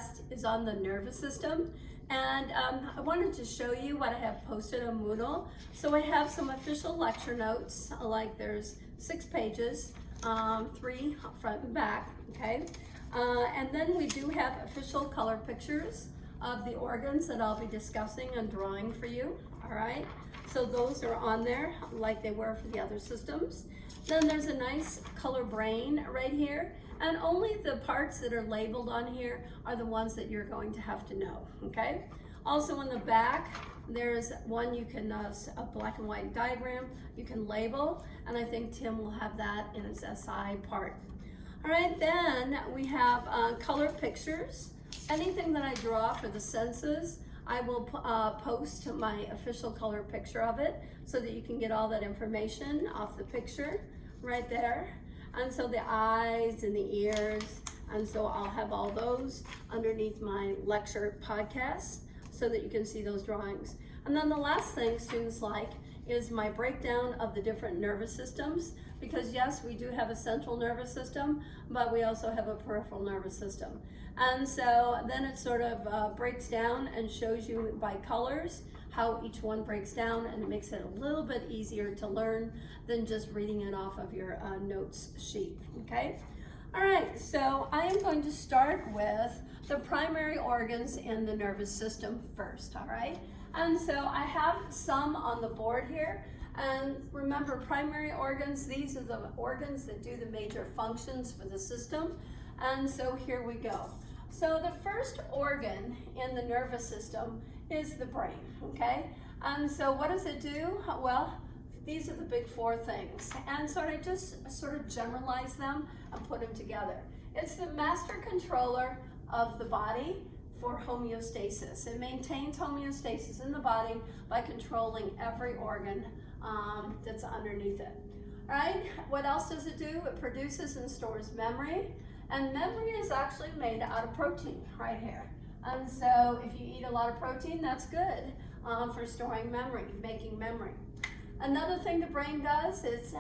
podcast is on the nervous system, and I wanted to show you what I have posted on Moodle. So I have some official lecture notes, like there's 6 pages, 3 front and back, okay? And then we do have official color pictures of the organs that I'll be discussing and drawing for you, all right? So those are on there like they were for the other systems. Then there's a nice color brain right here, and only the parts that are labeled on here are the ones that you're going to have to know, okay? Also in the back, there's one you can, a black and white diagram you can label, and I think Tim will have that in his SI part. All right, then we have color pictures. Anything that I draw for the senses, I will post my official color picture of it so that you can get all that information off the picture right there. And so the eyes and the ears, and so I'll have all those underneath my lecture podcast so that you can see those drawings. And then the last thing students like is my breakdown of the different nervous systems, because yes, we do have a central nervous system, but we also have a peripheral nervous system. And so then it sort of breaks down and shows you by colors how each one breaks down, and it makes it a little bit easier to learn than just reading it off of your notes sheet, okay? All right, so I am going to start with the primary organs in the nervous system first, all right? And so I have some on the board here, and remember, primary organs, these are the organs that do the major functions for the system, and so here we go. So the first organ in the nervous system is the brain, okay? And so what does it do? Well, these are the big 4 things, and so I just sort of generalize them and put them together. It's the master controller of the body for homeostasis. It maintains homeostasis in the body by controlling every organ that's underneath it. All right, what else does it do? It produces and stores memory, and memory is actually made out of protein right here. And so if you eat a lot of protein, that's good for storing memory, making memory. Another thing the brain does is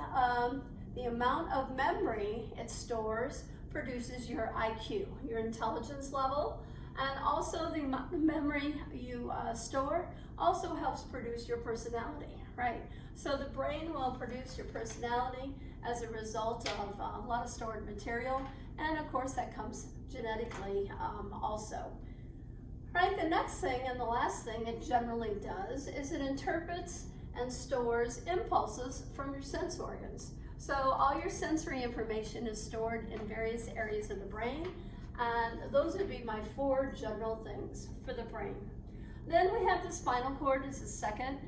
the amount of memory it stores produces your IQ, your intelligence level, and also the amount of memory you store also helps produce your personality, right? So the brain will produce your personality as a result of a lot of stored material, and of course that comes genetically also. Right, the next thing and the last thing it generally does is it interprets and stores impulses from your sense organs. So all your sensory information is stored in various areas of the brain, and those would be my 4 general things for the brain. Then we have the spinal cord as the second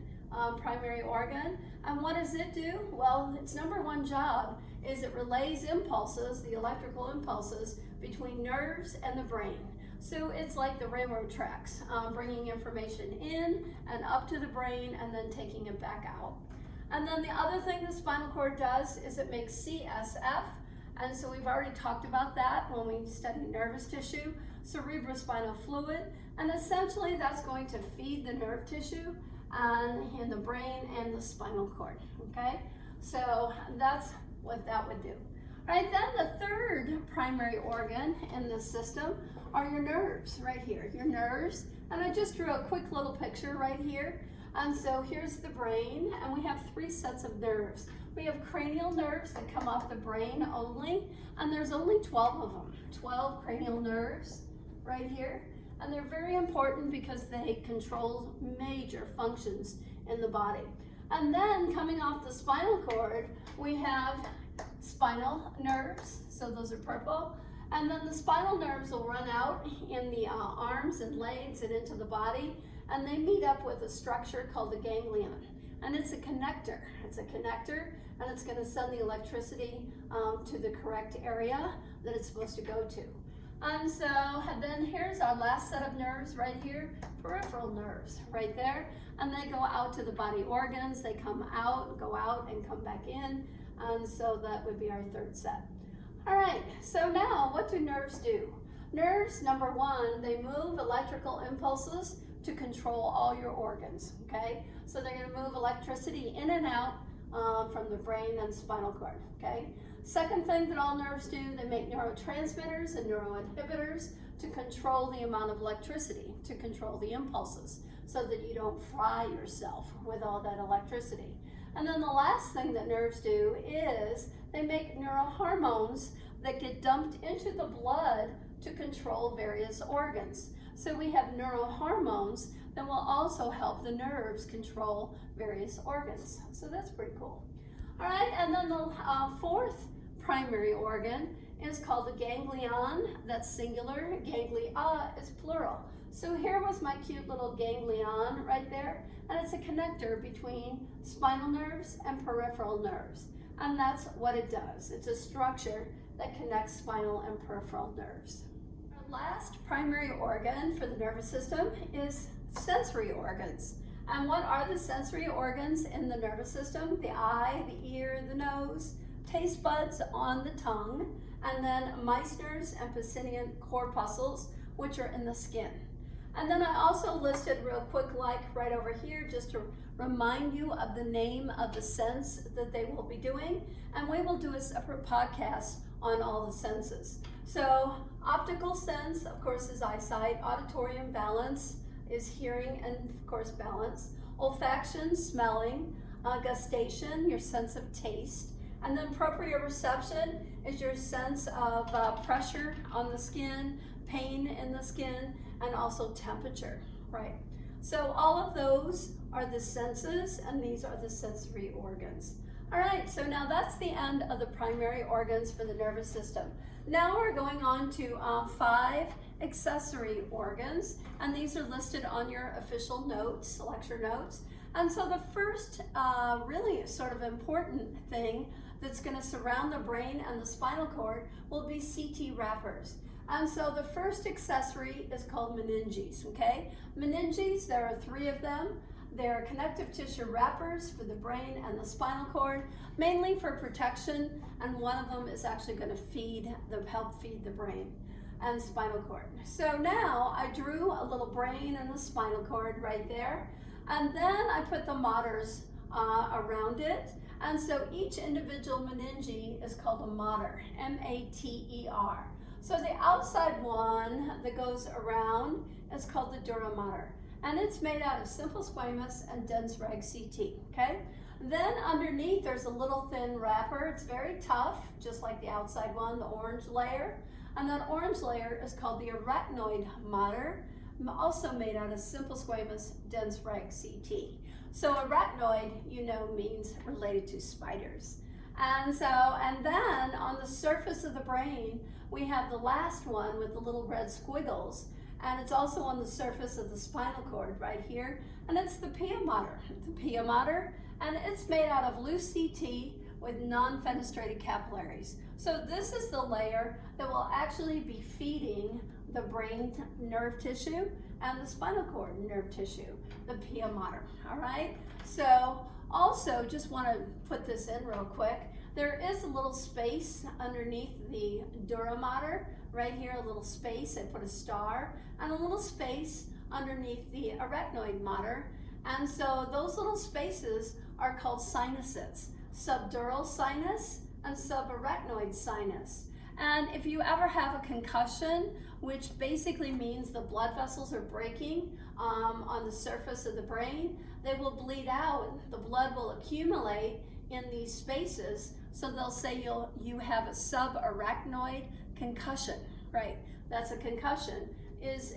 primary organ, and what does it do? Well, its number 1 job is it relays impulses, the electrical impulses, between nerves and the brain. So it's like the railroad tracks, bringing information in and up to the brain and then taking it back out. And then the other thing the spinal cord does is it makes CSF, and so we've already talked about that when we studied nervous tissue, cerebrospinal fluid, and essentially that's going to feed the nerve tissue and in the brain and the spinal cord, okay? So that's what that would do. All right, then the third primary organ in the system are your nerves right here, your nerves. And I just drew a quick little picture right here. And so here's the brain, and we have 3 sets of nerves. We have cranial nerves that come off the brain only, and there's only 12 of them, 12 cranial nerves right here. And they're very important because they control major functions in the body. And then coming off the spinal cord, we have spinal nerves, so those are purple. And then the spinal nerves will run out in the arms and legs and into the body, and they meet up with a structure called the ganglion. And it's a connector. It's a connector, and it's going to send the electricity to the correct area that it's supposed to go to. And so then here's our last set of nerves right here, peripheral nerves right there. And they go out to the body organs. They come out, go out, and come back in. And so that would be our 3rd set. All right, so now what do nerves do? Nerves, number 1, they move electrical impulses to control all your organs, okay? So they're going to move electricity in and out from the brain and spinal cord, okay? Second thing that all nerves do, they make neurotransmitters and neuroinhibitors to control the amount of electricity, to control the impulses, so that you don't fry yourself with all that electricity. And then the last thing that nerves do is they make neurohormones that get dumped into the blood to control various organs. So we have neurohormones that will also help the nerves control various organs. So that's pretty cool. All right, and then the fourth primary organ is called the ganglion. That's singular. Ganglia is plural. So here was my cute little ganglion right there, and it's a connector between spinal nerves and peripheral nerves. And that's what it does. It's a structure that connects spinal and peripheral nerves. Our last primary organ for the nervous system is sensory organs. And what are the sensory organs in the nervous system? The eye, the ear, the nose, taste buds on the tongue, and then Meissner's and Pacinian corpuscles, which are in the skin. And then I also listed real quick, like right over here, just to remind you of the name of the sense that they will be doing. And we will do a separate podcast on all the senses. So optical sense, of course, is eyesight. Auditorium, balance, is hearing, and of course balance. Olfaction, smelling. Gustation, your sense of taste. And then proprioception is your sense of pressure on the skin, pain in the skin, and also temperature, right? So all of those are the senses, and these are the sensory organs. All right, so now that's the end of the primary organs for the nervous system. Now we're going on to 5 accessory organs, and these are listed on your official notes, lecture notes. And so the first really sort of important thing that's going to surround the brain and the spinal cord will be CT wrappers. And so the first accessory is called meninges, okay? Meninges, there are 3 of them. They're connective tissue wrappers for the brain and the spinal cord, mainly for protection, and one of them is actually going to help feed the brain and spinal cord. So now I drew a little brain and the spinal cord right there, and then I put the motors around it. And so each individual meninge is called a motor, M-A-T-E-R. So the outside one that goes around is called the dura mater, and it's made out of simple squamous and dense reg CT, okay? Then underneath there's a little thin wrapper. It's very tough, just like the outside one, the orange layer. And that orange layer is called the arachnoid mater, also made out of simple squamous dense reg CT. So arachnoid, you know, means related to spiders. And then on the surface of the brain, we have the last one with the little red squiggles, and it's also on the surface of the spinal cord right here, and it's the pia mater. The pia mater, and it's made out of loose CT with non-fenestrated capillaries. So this is the layer that will actually be feeding the brain nerve tissue and the spinal cord nerve tissue, the pia mater, all right? So also, just want to put this in real quick. There is a little space underneath the dura mater, right here, a little space. I put a star, and a little space underneath the arachnoid mater. And so those little spaces are called sinuses, subdural sinus and subarachnoid sinus. And if you ever have a concussion, which basically means the blood vessels are breaking on the surface of the brain, they will bleed out. The blood will accumulate in these spaces, so they'll say you have a subarachnoid concussion, right? That's a concussion, is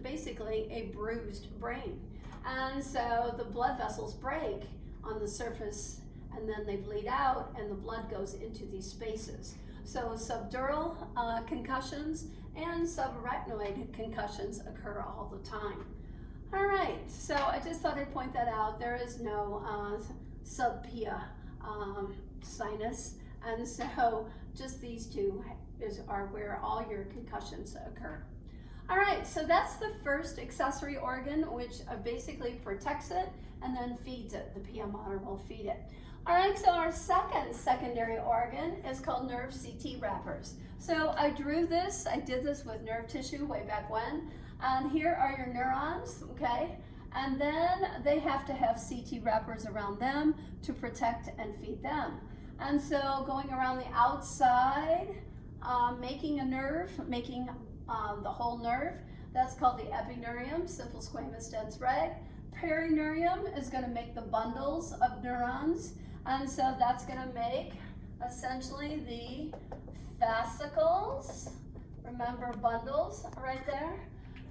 basically a bruised brain. And so the blood vessels break on the surface, and then they bleed out, and the blood goes into these spaces. So subdural concussions and subarachnoid concussions occur all the time. All right, so I just thought I'd point that out. There is no subpia sinus, and so just these two are where all your concussions occur. All right, so that's the first accessory organ, which basically protects it and then feeds it. The pia mater will feed it. All right, so our second secondary organ is called nerve CT wrappers. So I drew this, I did this with nerve tissue way back when, and here are your neurons, okay? And then they have to have CT wrappers around them to protect and feed them. And so going around the outside, making a nerve, making the whole nerve. That's called the epineurium, simple squamous dense reg. Perineurium is going to make the bundles of neurons, and so that's going to make essentially the fascicles. Remember bundles right there?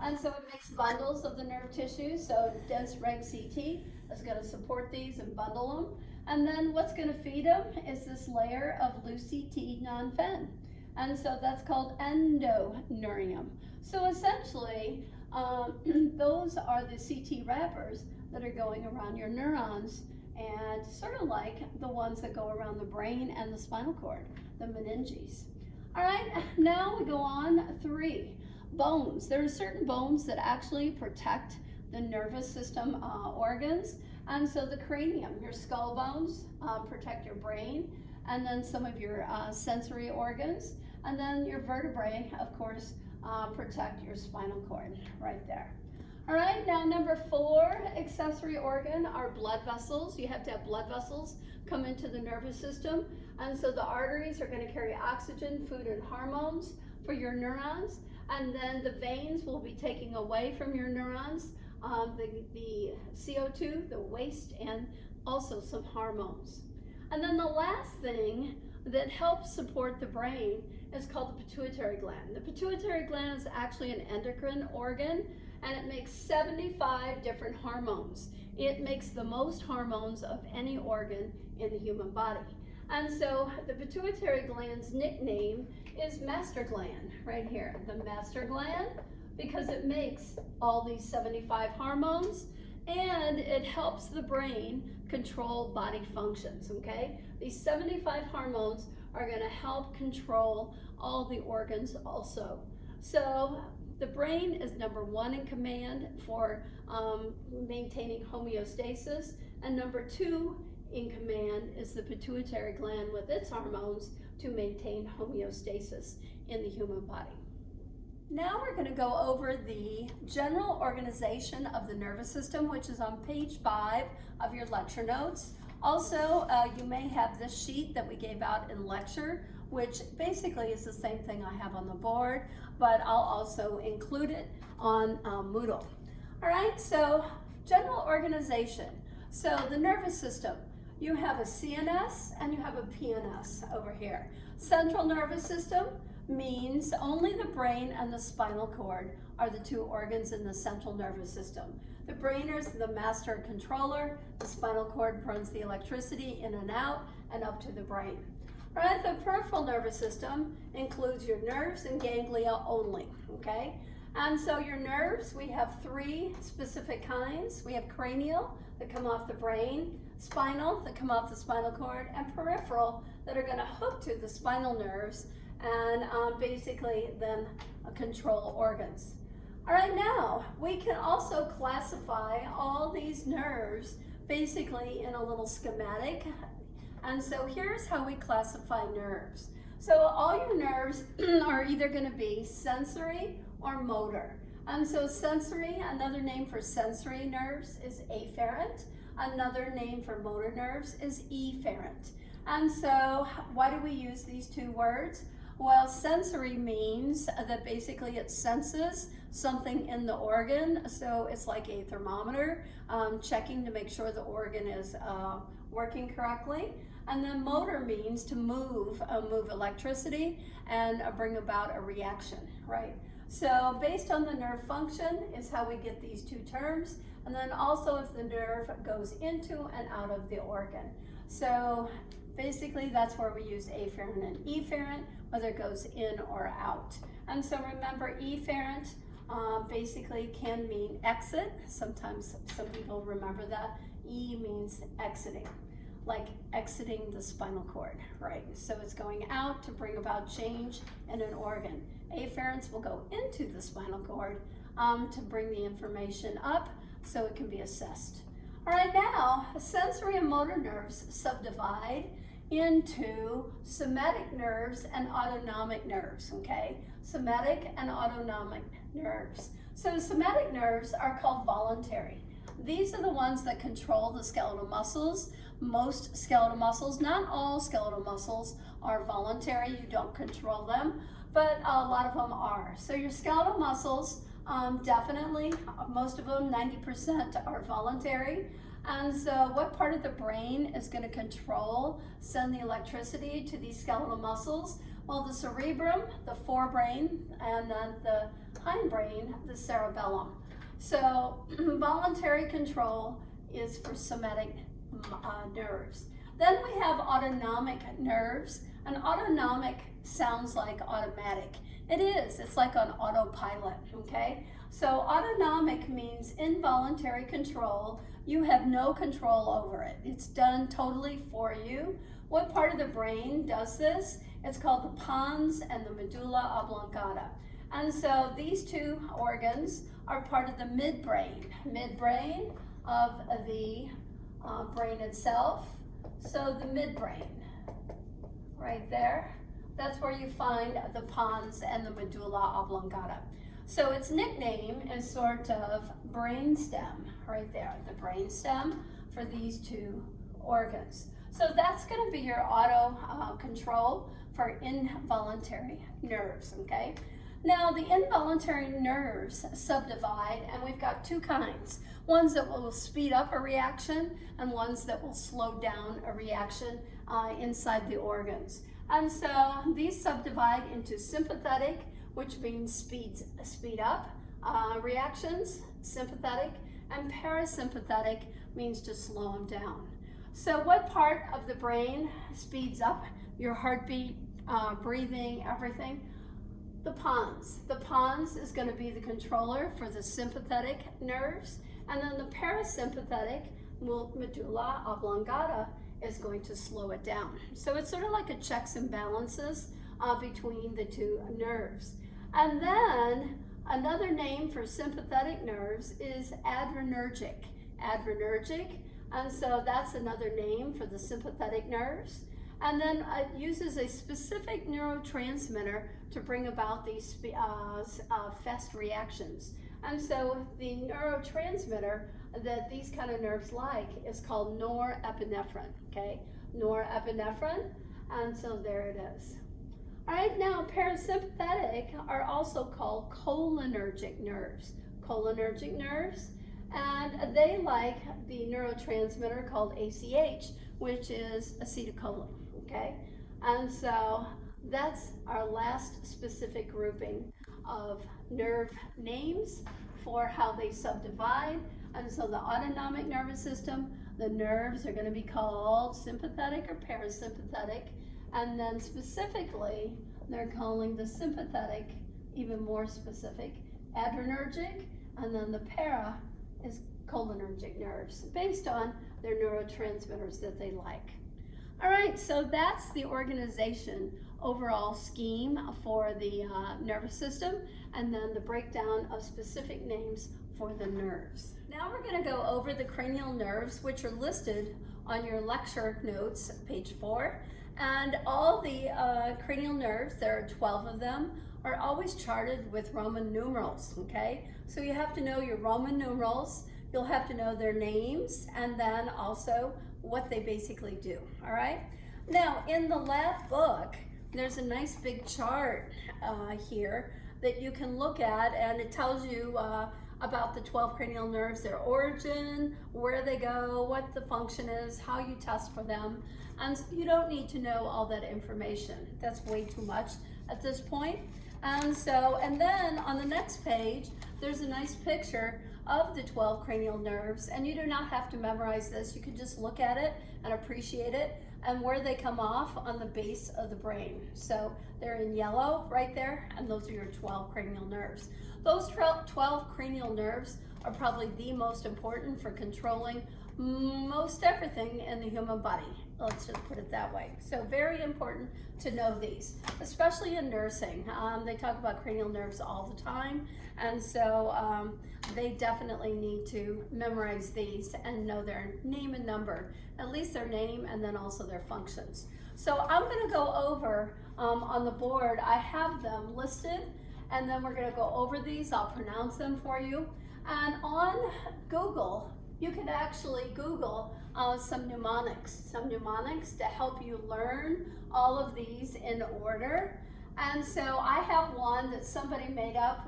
And so it makes bundles of the nerve tissue, so dense reg CT is going to support these and bundle them. And then what's going to feed them is this layer of loose CT non-fen. And so that's called endoneurium. So essentially, those are the CT wrappers that are going around your neurons, and sort of like the ones that go around the brain and the spinal cord, the meninges. All right, now we go on 3. Bones. There are certain bones that actually protect the nervous system organs. And so the cranium, your skull bones, protect your brain, and then some of your sensory organs. And then your vertebrae, of course, protect your spinal cord right there. All right, now number 4 accessory organ are blood vessels. You have to have blood vessels come into the nervous system. And so the arteries are going to carry oxygen, food, and hormones for your neurons. And then the veins will be taking away from your neurons the CO2, the waste, and also some hormones. And then the last thing that helps support the brain is called the pituitary gland. The pituitary gland is actually an endocrine organ, and it makes 75 different hormones. It makes the most hormones of any organ in the human body. And so the pituitary gland's nickname is master gland right here. The master gland, because it makes all these 75 hormones, and it helps the brain control body functions, okay? These 75 hormones are going to help control all the organs also. So the brain is number 1 in command for maintaining homeostasis, and number 2 in command is the pituitary gland with its hormones to maintain homeostasis in the human body. Now we're going to go over the general organization of the nervous system, which is on page 5 of your lecture notes. Also, you may have this sheet that we gave out in lecture, which basically is the same thing I have on the board, but I'll also include it on Moodle. All right, so general organization. So the nervous system, you have a CNS and you have a PNS over here. Central nervous system means only the brain and the spinal cord are the 2 organs in the central nervous system. The brain is the master controller. The spinal cord runs the electricity in and out and up to the brain. All right, the peripheral nervous system includes your nerves and ganglia only, okay? And so your nerves, we have 3 specific kinds. We have cranial that come off the brain, spinal that come off the spinal cord, and peripheral that are going to hook to the spinal nerves and basically then control organs. All right, now we can also classify all these nerves basically in a little schematic. And so here's how we classify nerves. So all your nerves are either going to be sensory or motor. And so sensory, another name for sensory nerves is afferent. Another name for motor nerves is efferent. And so why do we use these 2 words? Well, sensory means that basically it senses something in the organ. So it's like a thermometer, checking to make sure the organ is working correctly. And then motor means to move electricity and bring about a reaction, right? So based on the nerve function is how we get these 2 terms. And then also if the nerve goes into and out of the organ. So basically that's where we use afferent and efferent, whether it goes in or out. And so remember, efferent basically can mean exit. Sometimes some people remember that. E means exiting, like exiting the spinal cord, right? So it's going out to bring about change in an organ. Afferents will go into the spinal cord to bring the information up so it can be assessed. All right, now sensory and motor nerves subdivide into somatic nerves and autonomic nerves, okay? Somatic and autonomic nerves. So somatic nerves are called voluntary. These are the ones that control the skeletal muscles. Most skeletal muscles, not all skeletal muscles, are voluntary. You don't control them. but a lot of them are. So your skeletal muscles, definitely, most of them, 90% are voluntary. And so what part of the brain is going to send the electricity to these skeletal muscles? Well, the cerebrum, the forebrain, and then the hindbrain, the cerebellum. So voluntary control is for somatic nerves. Then we have autonomic nerves, and autonomic sounds like automatic. It is, it's like on autopilot, okay? So autonomic means involuntary control. You have no control over it. It's done totally for you. What part of the brain does this? It's called the pons and the medulla oblongata. And so these two organs are part of the midbrain of the brain itself. So the midbrain, right there, that's where you find the pons and the medulla oblongata. So its nickname is sort of brainstem, right there, the brainstem for these two organs. So that's going to be your auto control for involuntary nerves, okay? Now the involuntary nerves subdivide, and we've got two kinds. Ones that will speed up a reaction and ones that will slow down a reaction inside the organs. And so these subdivide into sympathetic, which means speed up reactions, sympathetic, and parasympathetic means to slow them down. So what part of the brain speeds up your heartbeat, breathing, everything? The pons. The pons is going to be the controller for the sympathetic nerves, and then the parasympathetic medulla oblongata is going to slow it down. So it's sort of like a checks and balances between the two nerves. And then another name for sympathetic nerves is adrenergic. Adrenergic, and so that's another name for the sympathetic nerves. And then it uses a specific neurotransmitter to bring about these fast reactions. And so the neurotransmitter that these kind of nerves like is called norepinephrine, okay? Norepinephrine, and so there it is. All right, now parasympathetic are also called cholinergic nerves. Cholinergic nerves, and they like the neurotransmitter called ACH, which is acetylcholine, okay? And so that's our last specific grouping of nerve names for how they subdivide. And so the autonomic nervous system, the nerves are going to be called sympathetic or parasympathetic. And then specifically, they're calling the sympathetic, even more specific, adrenergic, and then the para is cholinergic nerves, based on their neurotransmitters that they like. All right, so that's the organization overall scheme for the nervous system, and then the breakdown of specific names for the nerves. Now we're going to go over the cranial nerves, which are listed on your lecture notes, page 4. And all the cranial nerves, there are 12 of them, are always charted with Roman numerals, okay? So you have to know your Roman numerals, you'll have to know their names, and then also what they basically do, all right? Now, in the lab book, there's a nice big chart here that you can look at, and it tells you about the 12 cranial nerves, their origin, where they go, what the function is, how you test for them. And you don't need to know all that information. That's way too much at this point. And then on the next page, there's a nice picture of the 12 cranial nerves, and you do not have to memorize this. You can just look at it and appreciate it and where they come off on the base of the brain. So they're in yellow right there, and those are your 12 cranial nerves. Those 12 cranial nerves are probably the most important for controlling most everything in the human body. Let's just put it that way. So very important to know these, especially in nursing. They talk about cranial nerves all the time, and so they definitely need to memorize these and know their name and number, at least their name and then also their functions. So I'm going to go over on the board. I have them listed, and then we're going to go over these. I'll pronounce them for you. And on Google, you can actually Google some mnemonics to help you learn all of these in order. And so I have one that somebody made up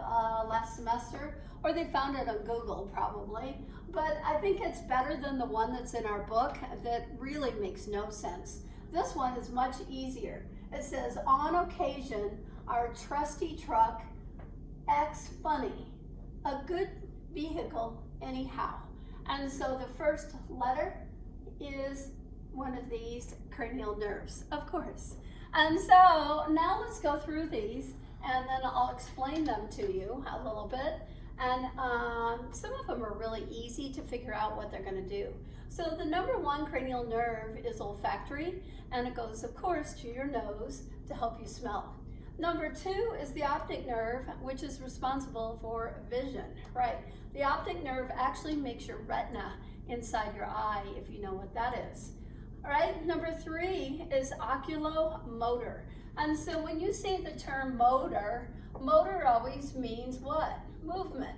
last semester, or they found it on Google probably, but I think it's better than the one that's in our book that really makes no sense. This one is much easier. It says, on occasion, our trusty truck acts funny, a good vehicle anyhow. And so the first letter is one of these cranial nerves, of course. And so now let's go through these and then I'll explain them to you a little bit. And some of them are really easy to figure out what they're going to do. So the number one cranial nerve is olfactory, and it goes, of course, to your nose to help you smell. Number two is the optic nerve, which is responsible for vision, right? The optic nerve actually makes your retina inside your eye, if you know what that is. All right, number three is oculomotor. And so when you say the term motor, motor always means what? Movement.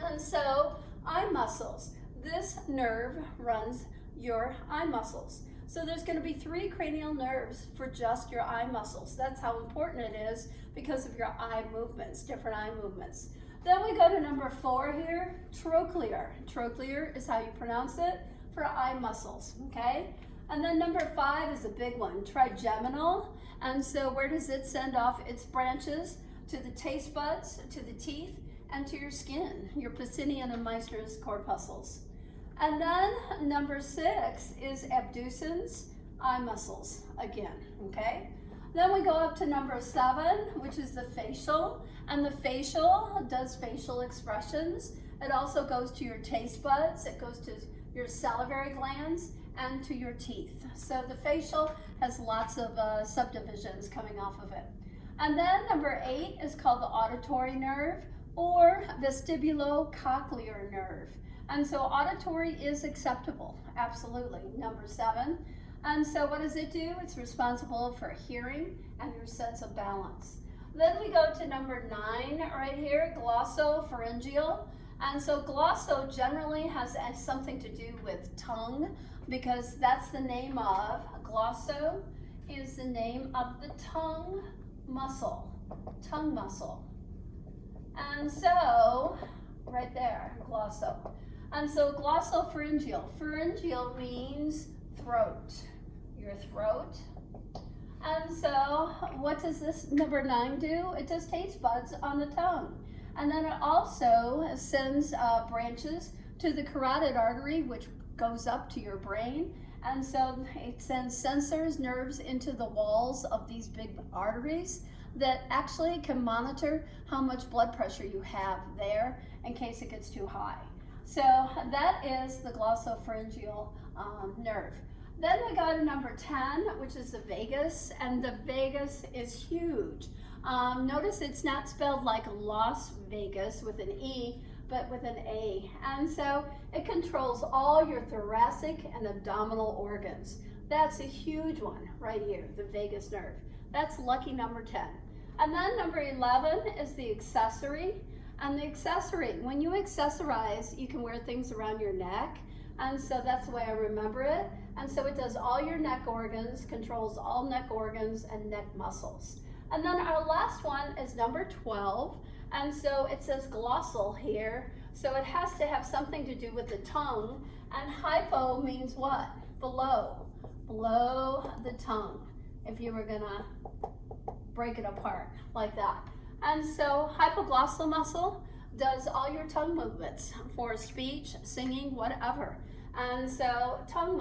And so eye muscles. This nerve runs your eye muscles. So there's going to be three cranial nerves for just your eye muscles. That's how important it is because of your eye movements, different eye movements. Then we go to number four here, trochlear. Trochlear is how you pronounce it for eye muscles, okay? And then number five is a big one, trigeminal. And so where does it send off its branches? To the taste buds, to the teeth, and to your skin, your Pacinian and Meissner's corpuscles. And then number six is abducens, eye muscles again, okay? Then we go up to number seven, which is the facial. And the facial does facial expressions. It also goes to your taste buds. It goes to your salivary glands and to your teeth. So the facial has lots of subdivisions coming off of it. And then number eight is called the auditory nerve or vestibulocochlear nerve. And so auditory is acceptable, absolutely, number seven. And so what does it do? It's responsible for hearing and your sense of balance. Then we go to number nine right here, glossopharyngeal. And so glosso generally has something to do with tongue because that's the name of, glosso is the name of the tongue muscle. And so, right there, glosso. And so glossopharyngeal. Pharyngeal means throat, your throat. And so what does this number nine do? It does taste buds on the tongue. And then it also sends branches to the carotid artery, which goes up to your brain. And so it sends sensors, nerves into the walls of these big arteries that actually can monitor how much blood pressure you have there in case it gets too high. So that is the glossopharyngeal nerve. Then we go to number 10, which is the vagus, and the vagus is huge. Notice it's not spelled like Las Vegas with an E, but with an A. And so it controls all your thoracic and abdominal organs. That's a huge one right here, the vagus nerve. That's lucky number 10. And then number 11 is the accessory. And the accessory, when you accessorize, you can wear things around your neck. And so that's the way I remember it. And so it does all your neck organs, controls all neck organs and neck muscles. And then our last one is number 12. And so it says glossal here. So it has to have something to do with the tongue. And hypo means what? Below. Below the tongue. If you were gonna break it apart like that. And so hypoglossal muscle does all your tongue movements for speech, singing, whatever. And so tongue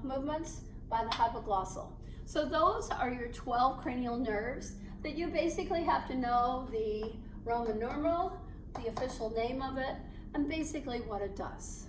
movements by the hypoglossal. So those are your 12 cranial nerves that you basically have to know the Roman numeral, the official name of it, and basically what it does.